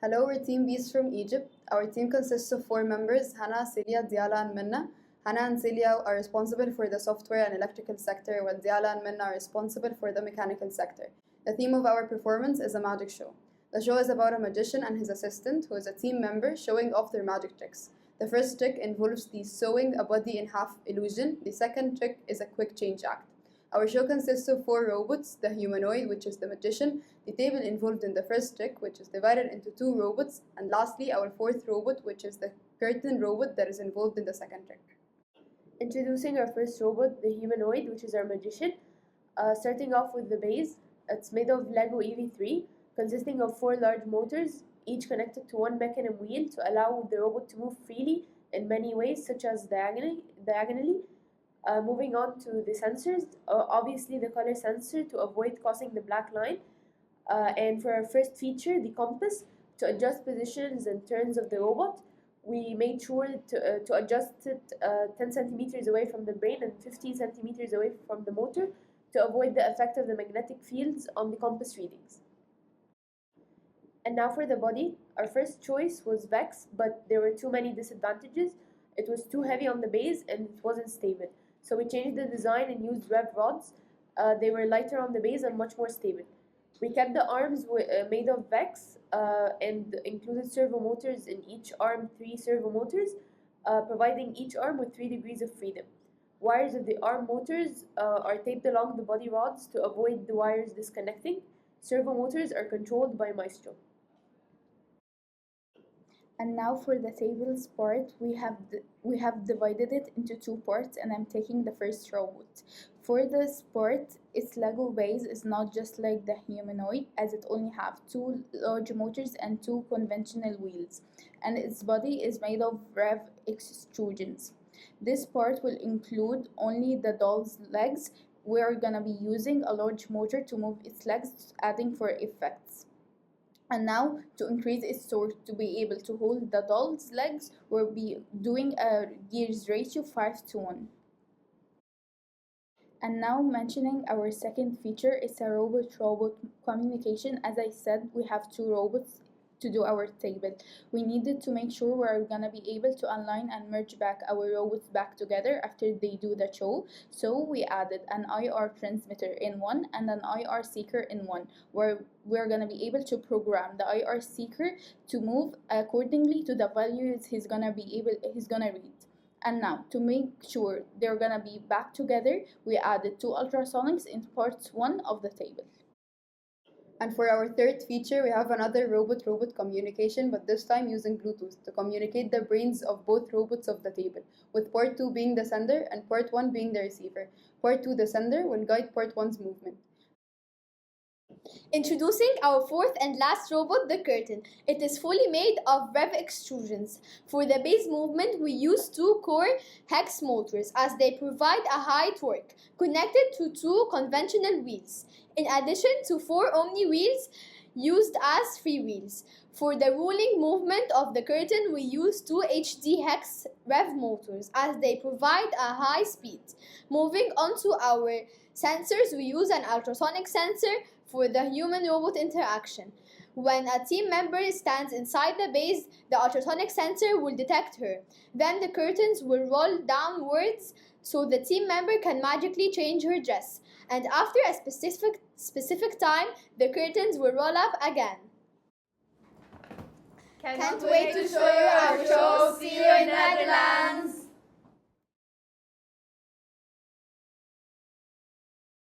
Hello, we're Team Beast from Egypt. Our team consists of 4 members, Hana, Celia, Diala, and Minna. Hana and Celia are responsible for the software and electrical sector, while Diala and Minna are responsible for the mechanical sector. The theme of our performance is a magic show. The show is about a magician and his assistant, who is a team member, showing off their magic tricks. The first trick involves the sewing a body in half illusion. The second trick is a quick change act. Our show consists of 4 robots: the humanoid, which is the magician, the table involved in the first trick, which is divided into 2 robots, and lastly, our 4th robot, which is the curtain robot that is involved in the second trick. Introducing our first robot, the humanoid, which is our magician. Starting off with the base, it's made of Lego EV3, consisting of 4 large motors, each connected to one mechanism wheel to allow the robot to move freely in many ways, such as diagonally. Moving on to the sensors, obviously the color sensor to avoid causing the black line. And for our first feature, the compass, to adjust positions and turns of the robot. We made sure to adjust it 10 centimeters away from the brain and 15 centimeters away from the motor to avoid the effect of the magnetic fields on the compass readings. And now for the body, our first choice was Vex, but there were too many disadvantages. It was too heavy on the base and it wasn't stable. So we changed the design and used rev rods. They were lighter on the base and much more stable. We kept the arms made of Vex and included servo motors in each arm, 3 servo motors, providing each arm with 3 degrees of freedom. Wires of the arm motors are taped along the body rods to avoid the wires disconnecting. Servo motors are controlled by Maestro. And now for the tables part, we have divided it into 2 parts, and I'm taking the first robot. For this part, its Lego base is not just like the humanoid, as it only have 2 large motors and 2 conventional wheels, and its body is made of rev extrusions. This part will include only the doll's legs. We're gonna be using a large motor to move its legs, adding for effects. And now, to increase its torque to be able to hold the doll's legs, we'll be doing a gears ratio 5:1. And now, mentioning our second feature, it's a robot-robot communication. As I said, we have 2 robots to do our table. We needed to make sure we're gonna be able to align and merge back our robots back together after they do the show. So we added an IR transmitter in one and an IR seeker in one, where we're gonna be able to program the IR seeker to move accordingly to the values he's gonna read. And now, to make sure they're gonna be back together, we added 2 ultrasonics in part 1 of the table. And for our 3rd feature, we have another robot-robot communication, but this time using Bluetooth to communicate the brains of both robots of the table, with part 2 being the sender and part 1 being the receiver. Part 2, the sender, will guide part 1's movement. Introducing our 4th and last robot, the curtain. It is fully made of rev extrusions. For the base movement, we use 2 core hex motors as they provide a high torque, connected to 2 conventional wheels, in addition to 4 omni wheels used as free wheels. For the ruling movement of the curtain, we use 2 HD hex rev motors as they provide a high speed. Moving on to our sensors, we use an ultrasonic sensor for the human-robot interaction. When a team member stands inside the base, the ultrasonic sensor will detect her. Then the curtains will roll downwards so the team member can magically change her dress. And after a specific time, the curtains will roll up again. Can't wait to show you our show. See you in Netherlands!